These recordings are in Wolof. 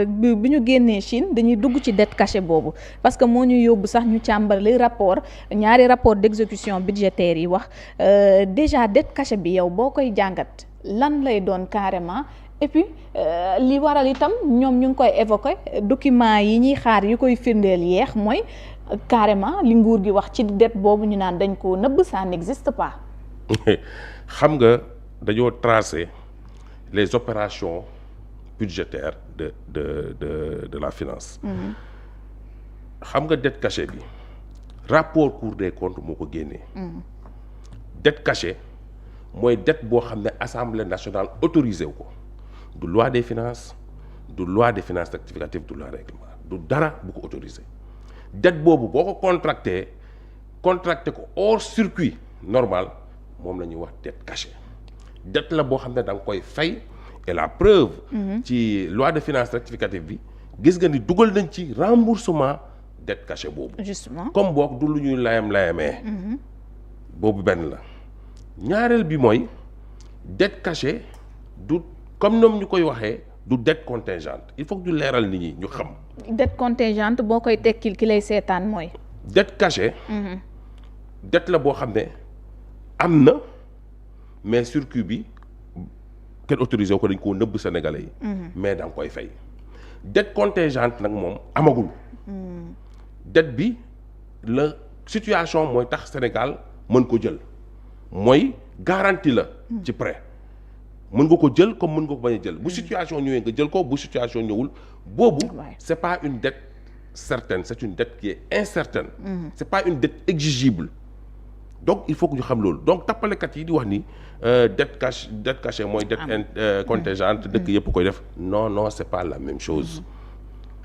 bi ñu génnee Chine dañuy dugg ci dette cachée boobu parce que moo ñu yóbbu sax ñu càmbar li ñaari rapport d'exécution budgétaire yi wax déjà dette cachée bi yow boo koy jàngat lan lay doon carrément et puis li waral itam ñoom ñu ngi koy évoquer document yi ñuy xaar yu koy firndeel yeex mooy carrément li nguur gi wax ci dette boobu ñu naan dañ ko nëbb ça n'existe pas. xam nga dañoo tracer les opérations budgétaire de la finance. xam nga dette cachée bi rapport Cour des comptes moo ko génnee. dette cachée mooy dette boo xam ne assemblée nationale autorisé wu ko du loi des finances du loi des finances rectificatives du loi règlement du dara bu ko autorisé dette boobu boo ko contracté ko hors circuit normal moom la ñuy wax dette cachée dette la boo xam ne da nga koy fay. et la preuve ci loi de finances rectificative bi gis nga ni dugal nañ ci remboursement dette cachée boobu justement comme boog du lu ñuy layamee boobu benn la ñaareel bi mooy dette cachée du comme ñoom ñu koy waxee du dette contingente il faut que ñu leeral nit ñi ñu xam dette contingente boo koy tekkil ki lay seetaan mooy dette cachée dette la boo xam ne am na mais circuit bi kenn autorisé ko dañ koo nëbb Sénégalais yi. mais da nga koy fay. dette contingente nag moom amagul. dette bi la situation mooy tax Sénégal mën ko jël mooy garantie la. ci prêt mën nga ko jël comme mën nga ko bañ a jël bu situation ñëwee nga jël ko bu situation ñëwul boobu. c'est pas une dette certaine c'est une dette qui est incertaine. c'est pas une dette exigible. donc il faut que ñu xam loolu donc tappalekat yi di wax ni dette cachée mooy dette contingente dëkk yëpp koy def non c'est pas la même chose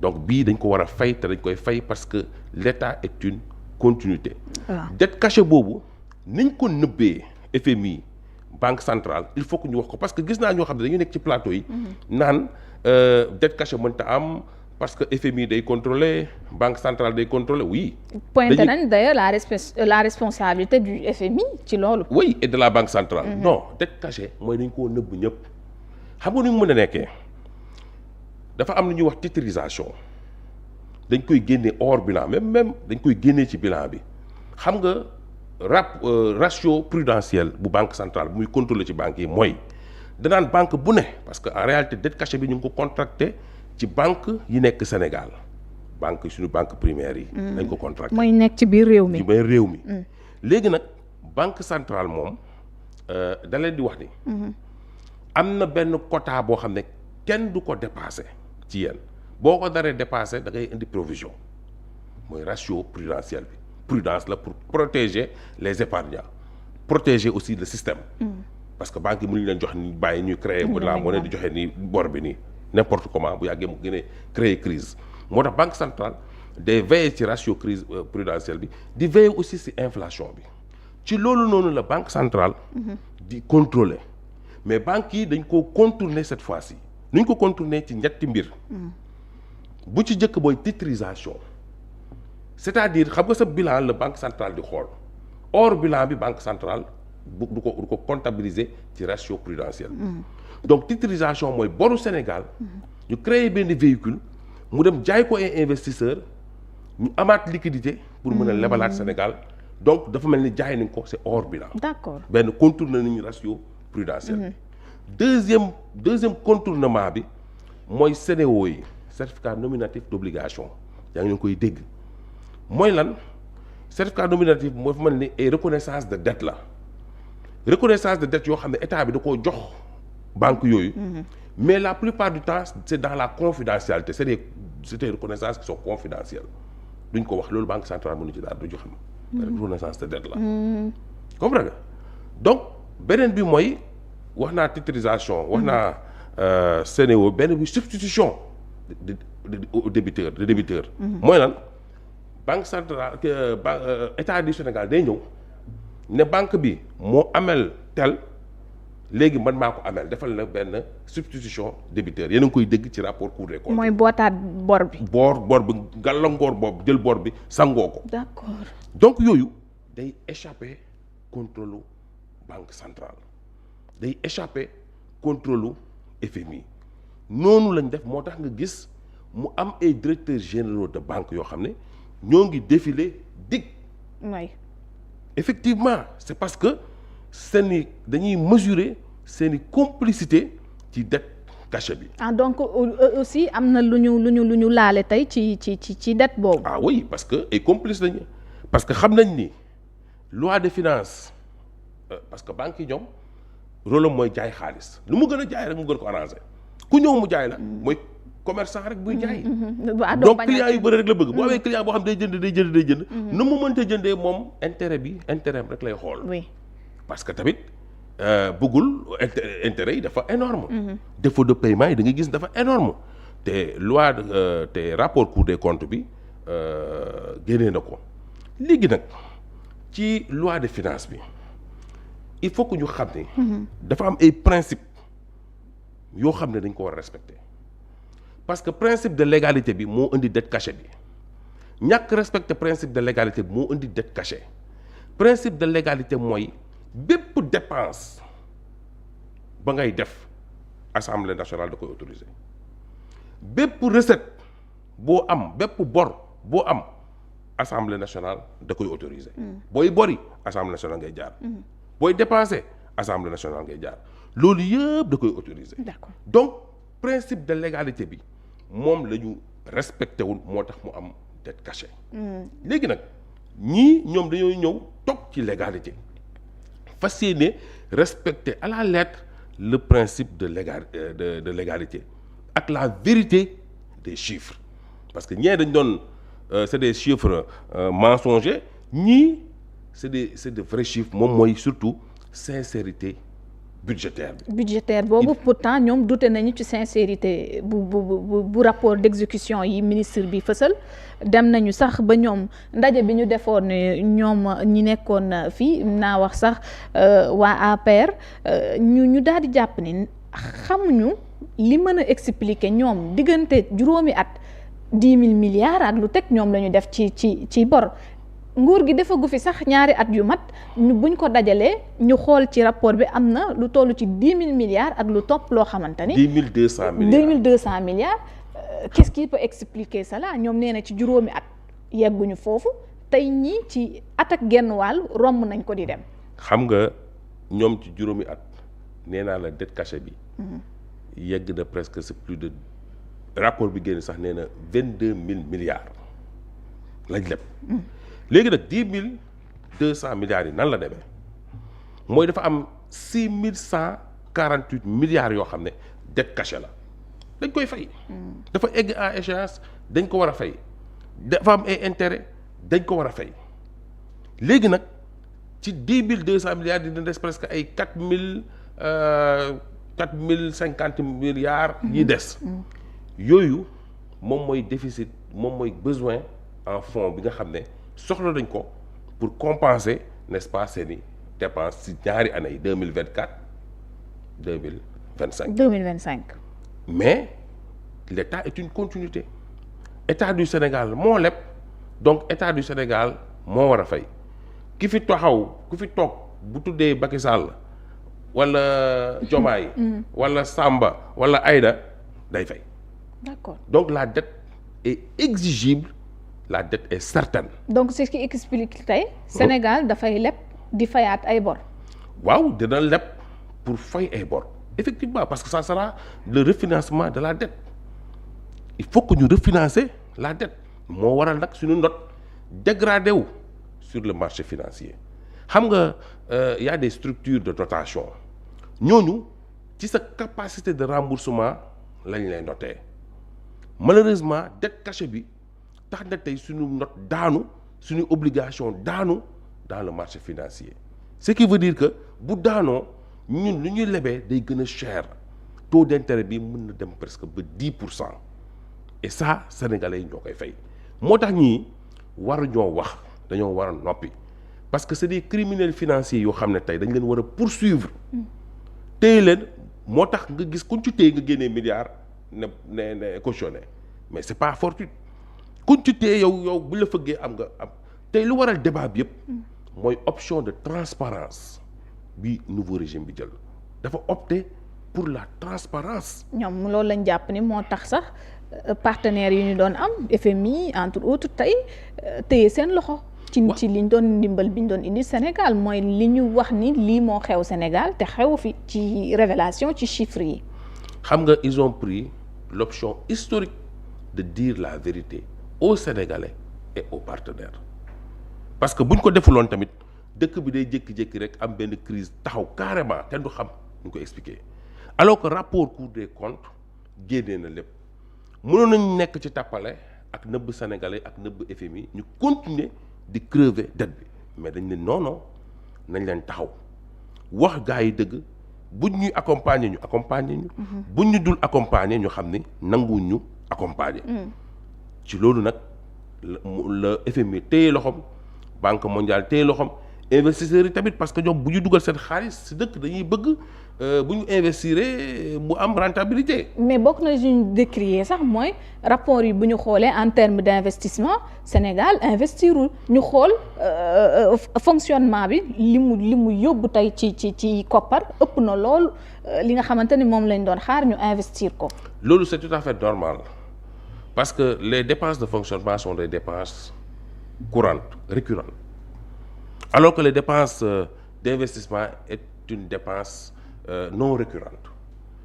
donc bii dañ ko war a fay te dañ koy fay parce que l'État est une continuité. dette cachée boobu niñ ko nëbbee FMI banque centrale il faut que ñu wax ko parce que gis naa ñoo xam ne dañu nekk ci plateau yi. naan dette cachée mënta am. parce que FMI day contrôler banque centrale day contrôler oui. pointé nañ d'ailleurs la responsabilité du FMI ci loolu. oui et de la banque centrale. non dette cachée mooy dañ koo nëbb ñëpp. xam nga nu mu mën a nekkee dafa am lu ñuy wax titrisation dañ koy génne hors bilan même dañ koy génnee ci bilan bi xam nga ratio prudentiel bu banque centrale bu muy contrôler ci banque yi mooy danaan banque bu ne parce que en réalité dette cachée bi ñu ngi ko contracté. ci banque yi nekk Sénégal suñu banque primaire yi. dañ ko contracté mooy nekk ci biir réew mi ci biir réew mi. léegi nag banque centrale moom da leen di wax ni. am na benn quota boo xam ne kenn du ko dépassé ci yéen boo ko daree dépassé da ngay indi provision mooy ratio prudentiel bi prudence la pour protéger les épargnants protéger aussi le système. parce que banque yi mënuñu leen jox ni bàyyi ñuy créer la monnaie di joxe ni bor bi nii. n'importe comment bu yàggee mu gën a créer crise moo tax banque centrale day veiller ci ratio crise prudentielle bi di veiller aussi ci inflation bi ci loolu noonu la banque centrale di contrôler mais banques yi dañ koo contourner cette fois-ci nu ñu ko contourner ci ñetti mbir bu ci njëkk booy titrisation c'est-à-dire xam nga sa bilan la banque centrale di xool hors bilan bi banque centrale du ko comptabiliser ci ratio prudentiel donc titrisation mooy boru Sénégal ñu créer benn véhicule mu dem jaay ko ay investisseur ñu amaat liquidité pour mën a lebalaat Sénégal donc dafa mel ni jaay nañ ko c'est hors bilan. d'accord benn contourné nañu ratio prudentiel bi deuxième contournement bi mooy CNO yi certificat nominatif d'obligation yaa ngi koy dégg mooy lan certificat nominatif moo fa mel ni ay reconnaissance de dette la reconnaissance de dette yoo xam ne état bi da koo jox banque yooyu mais la plupart du temps c'est dans la confidentialité c'est des reconnaissances qui sont confidentielles duñ ko wax loolu banque centrale mënu ci daal du joxe reconnaissance de dette la comprends nga donc beneen bi mooy wax naa titrisation wax naa CNO benn bi substitution de débiteur mooy lan banque centrale état du Sénégal day ñëw ne banque bi moo amel tel léegi man maa ko amel defal na benn substitution débiteur yéen a ngi koy dégg ci rapport Cour des comptes. mooy bootaat bor bi. bor bi gàllankoor boobu jël bor bi sangoo ko. d'accord donc yooyu day échapper contrôle banque centrale day échapper contrôle FMI noonu lañ def moo tax nga gis mu am ay directeurs généraux de banque yoo xam ne ñoo ngi défilé dig. oui. effectivement c'est parce que dañuy mesurer seeni complicité ci dette cachée bi. ah donc aussi am na lu ñu laale tey ci dette boobu. ah oui parce que ay complices lañu parce que xam nañ ni loi de finance parce que banque yi ñoom rôle am mooy jaay xaalis lu mu gën a jaay rek mu gën ko arrangé ku ñëw mu jaay la mooy commerçant rek buy jaay. donc client yu bëri rek la bëgg. boo amee client boo xam day jënd. nu mu mënta jëndee moom intérêt rek lay xool. oui parce que tamit bëggul intérêt yi dafa énorme. défaut de paiement yi da ngay gis dafa énorme te loi te rapport Cour des comptes bi génnee na ko léegi nag ci loi de finance bi il faut que ñu xam ne. dafa am ay principes yoo xam ne dañ ko war a respecter parce que principe de légalité bi moo indi dette cachée bi ñàkk respecter principe de légalité bi moo indi dette cachée principe de légalité mooy bépp dépense ba ngay def assemblée nationale da koy autoriser bépp recette boo am bépp bor boo am assemblée nationale da koy autoriser. booy bori assemblée nationale ngay jaar. booy dépenser assemblée nationale ngay jaar loolu yëpp da koy autoriser. d'accord donc principe de légalité bi moom la ñu respecté wul moo tax mu am dette cachée. léegi nag ñii ñoom dañoo ñëw toog ci légalité fas yéene respecter à la lettre le principe de légalité ak la vérité des chiffres parce que ñee dañ doon c'est des chiffres mensongers ñii c'est de vrais chiffres moom mooy surtout sincérité budgétaire boobu pourtant ñoom douté nañu ci sincérité bu rapport d'exécution yi ministre bi fësal dem nañu sax ba ñoom ndaje bi ñu defoon ñoom ñi nekkoon fii naa wax sax waa APR ñu daal di jàpp ni xamuñu li mën a expliquer ñoom diggante juróomi at 10 000 milliards ak lu teg ñoom la ñu def ci bor nguur gi defagu fi sax ñaari at yu mat buñ ko dajalee ñu xool ci rapport bi am na lu toll ci 10 000 milliards ak lu topp loo xamante ni. 10 200 milliards 10 200 milliards. Qu'est-ce qui peut expliquer cela ñoom nee na ci juróomi at yegguñu foofu tey ñii ci at ak genn wàll romb nañ ko di dem. xam nga ñoom ci juróomi at nee naa la dette cachée bi. yegg na presque c'est plus de rapport bi génn sax nee na 22 000 milliards lañ leb. léegi nag 10 200 milliards yi nan la demee mooy dafa am 6 148 milliards yoo xam ne dette cachée la dañ koy fay. dafa egg à échéance dañ ko war a fay dafa am ay intérêt dañ ko war a fay léegi nag ci 10 200 milliards dina des presque ay 4050 milliards yi des. yooyu moom mooy déficit moom mooy besoin en fonds bi nga xam ne. soxla nañ ko pour compenser n'est-ce pas seeni dépenses ci ñaari année yi 2024 2025. mais l'État est une continuité État du Sénégal moo leb donc État du Sénégal moo war a fay ku fi toog bu tuddee Macky Sall wala Diomaye wala Samba wala Aïda day fay. D'accord. donc la dette est exigible. La dette est certaine. donc c'est ce qui explique tey Sénégal dafay leb di fayaat ay bor. waaw dina leb pour fay ay bor effectivement parce que ça sera le refinancement de la dette il faut que ñu refinancer la dette moo waral nag suñu note dégradé wu sur le marché financier xam nga y a des structures de dotation ñooñu ci sa capacité de remboursement lañ lay noter malheureusement dette cachée bi. tax na tey suñu note daanu suñu obligation daanu dans le marché financier ce qui veut dire que bu daanoo ñun lu ñuy lebee day gën a cher taux d'intérêt bi mën na dem presque ba 10% et ça sénégalais yi ñoo koy fay moo tax ñii waruñoo wax dañoo war a noppi parce que c'est des criminels financiers yoo xam ne tey dañ leen war a poursuivre téye leen moo tax nga gis kuñ ci téye nga génnee milliards ne cautionné mais c'est pas fortuit kuñ ci téye yow bu la fëggee am nga am tey lu waral débat bi yëpp mooy option de transparence bi nouveau régime bi jël dafa opter pour la transparence ñoom loolu lañ jàpp ni moo tax sax partenaires yi ñu doon am FMI entre autres tey téye seen loxo. ci liñ doon ndimbal bi ñu doon indi Sénégal mooy li ñu wax ni lii moo xew Sénégal te xew fi ci révélation ci chiffres yi. xam nga ils ont pris l'option historique de dire la vérité aux Sénégalais et aux partenaires parce que buñ ko defuloon tamit dëkk bi day jékki-jékki rek am benn crise taxaw carrément kenn du xam ñu ko expliquer alors que rapport Cour des comptes génnee na lépp mënoon nañu nekk ci tàppale ak nëbb Sénégalais ak nëbb FMI ñu continuer di crever dette bi mais dañ ne non nañ leen taxaw wax gars yi dëgg buñ ñuy accompagner ñu accompagner ñu. buñ ñu dul accompagner ñu xam ni nanguwuñ ñu accompagner. ci loolu nag la FMI téye loxoom Banque mondiale téye loxoom investisseurs yi tamit parce que ñoom bu ñu dugal seen xaalis si dëkk dañuy bëgg bu ñu investir mu am rentabilité. mais bokk na ñu décrier sax mooy rapport yi bu ñu xoolee en termes d'investissement Sénégal investirul ñu xool fonctionnement bi li mu yóbbu tey ci koppar ëpp na loolu li nga xamante ni moom lañ doon xaar ñu investir ko. loolu c'est tout à fait normal parce que les dépenses de fonctionnement sont des dépenses courantes récurrentes alors que les dépenses d'investissement est une dépense non récurrente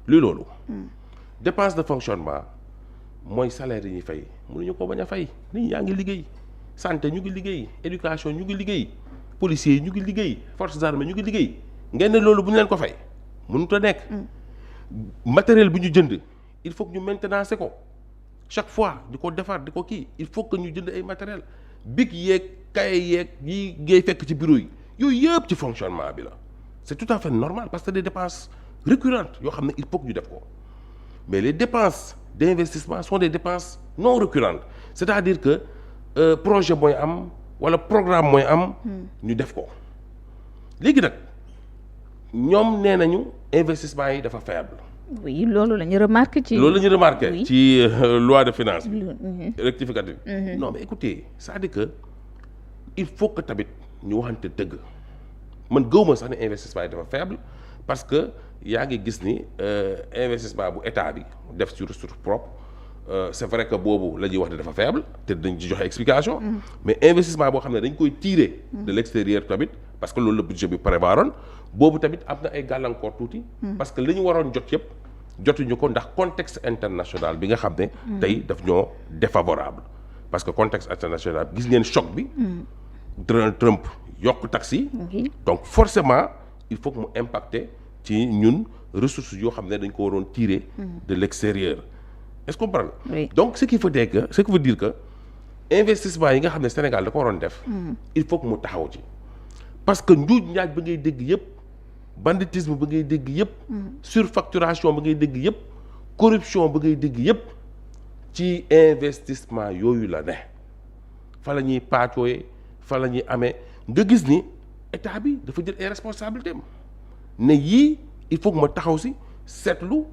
luy loolu dépense de fonctionnement mooy salaire yi ñuy fay mënuñu ko bañ a fay nit ñi yaa ngi liggéey santé ñu ngi liggéey éducation ñu ngi liggéey policiers yi ñu ngi liggéey forces armées ñu ngi liggéey ngeen ne loolu bu ñu leen ko fay mënut a nekk matériel bu ñu jënd il faut que ñu maintenance ko chaque fois di ko defar di ko kii il faut que ñu jënd ay matériel bic yeeg cahier yeeg yi ngay fekk ci bureau yi yooyu yëpp ci fonctionnement bi la c'est tout à fait normal parce que des dépenses récurrentes yoo xam ne il faut que ñu def ko mais les dépenses d'investissement sont des dépenses non récurrentes c'est-à-dire que projet mooy am wala programme mooy am ñu def ko léegi nag ñoom nee nañu investissement yi dafa faible. oui loolu la ñu remarqué ci. loolu la ñu remarqué ci loi de finances bi rectificative. non mais écoutez c'est-à-dire que il faut que tamit ñu waxante dëgg man gëwuma sax ne investissement yi dafa faible parce que yaa ngi gis ni investissement bu état bi def sur ressource propre c'est vrai que boobu la ñuy wax ne dafa faible te dañ ci joxe explication. mais investissement boo xam ne dañ koy tirer de l'extérieur tamit parce que loolu la budget bi prévoiroon boobu tamit am na ay gàllankoor tuuti. parce que li ñu waroon jot yëpp jotuñu ko ndax contexte international bi nga xam ne. tey daf ñoo défavorable parce que contexte international gis ngeen choc bi. Donald Trump yokk taxes yi. donc forcément il faut que mu impacter ci ñun ressources yoo xam ne dañ ko waroon tirer de l'extérieur. est-ce que vous comprenez? Oui. Donc ce qui veut dire que investissement yi nga xam ne Sénégal da ko waroon def. il faut que mu taxaw ci parce que njuuj njaaj ba ngay dégg yëpp banditisme ba ngay dégg yëpp. surfacturation ba ngay dégg yëpp corruption ba ngay dégg yëpp ci investissement yooyu la ne fa la ñuy paacooyee fa la ñuy amee nga gis ni état bi dafa jël ay responsabilités am ne yii il faut que ma taxaw si seetlu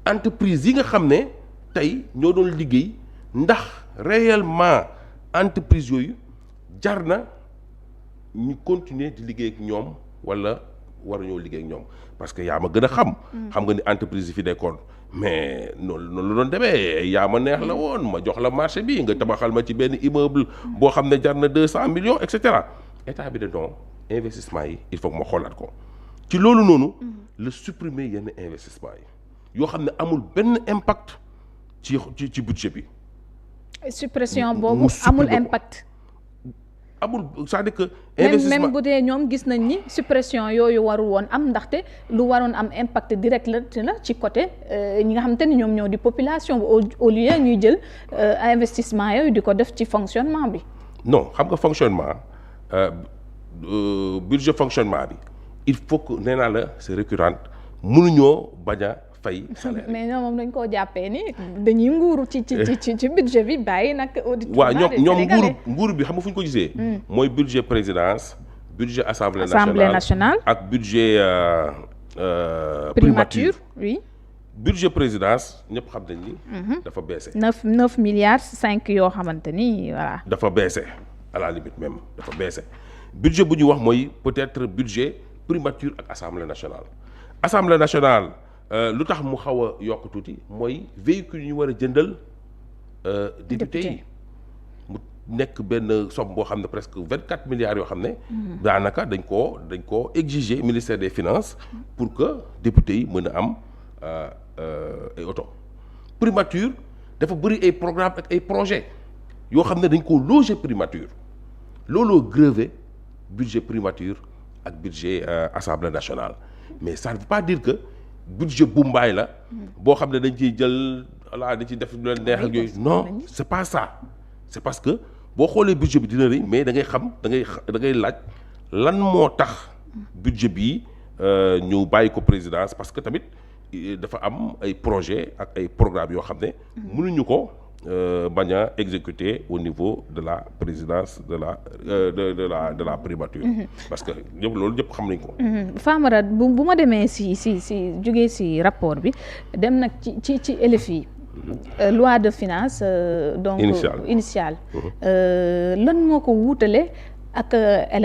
entreprise yi nga xam ne. tey ñoo doon liggéey ndax réellement entreprise yooyu jar na ñu continuer di liggéey ak ñoom wala waruñoo liggéey ak ñoom parce que yaa ma gën a xam nga ni entreprise yi fi nekkoon mais noonu la doon demee yaa ma neex la woon ma jox la marché bi nga tabaxal ma ci benn immeuble boo xam ne jar na 200 millions et cetera état bi de non investissement yi il faut que ma xoolaat ko ci loolu noonu la supprimer yenn investissement yi yoo xam ne amul benn impact ci budget bi. suppression boobu amul impact. amul c'est-à-dire que. investissement même bu dee ñoom gis nañ ni suppression yooyu warul woon am ndaxte lu waroon am impact direct la ci côté ñi nga xamante ni ñoom ñoo di population bi au lieu ñuy jël investissement yooyu di ko def ci fonctionnement bi. non xam nga fonctionnement budget fonctionnement bi il faut que nee naa la c'est récurrent mënuñoo bañ a fay salaire. mais ñoom moom dañ koo jàppee ni dañuy nguuru ci budget bi bàyyi nag. auditeur waaw ñoom nguur bi xam nga fu ñu ko gisee. mooy budget présidence budget assemblée nationale ak budget primature. oui. budget présidence ñëpp xam nañ ni. dafa baissé. 9 milliards 5 yoo xamante ni voilà. dafa baissé à la limite même dafa baissé budget bu ñu wax mooy peut-être budget primature ak assemblée nationale. assemblée nationale lu tax mu xaw a yokk tuuti mooy véhicule yi ñu war a jëndal député yi mu nekk benn somme boo xam ne presque 24 milliards yoo xam ne daanaka dañ koo exiger ministère des finances pour que député yi mën a am ay oto. primature dafa bëri ay programme ak ay projet yoo xam ne dañ koo loger primature looloo grevé budget primature ak budget assemblée nationale mais ça ne veut pas dire que budget bu mbaay la boo xam ne dañ ciy jël voilà dañ ciy def lu leen neex ak yooyu non c'est pas ça c'est parce que boo xoolee budget bi dina rëy mais da ngay xam da ngay laaj lan moo tax budget bi ñu bàyyi ko présidence parce que tamit dafa am ay projet ak ay programme yoo xam ne mënuñu ko bañ a exécuter au niveau de la présidence de la primature. parce que ñëpp loolu ñëpp xam nañ ko. Famara bu ma demee si jógee si rapport bi dem nag ci LFI. loi de finance donc initiale lan moo ko wuutale ak LFI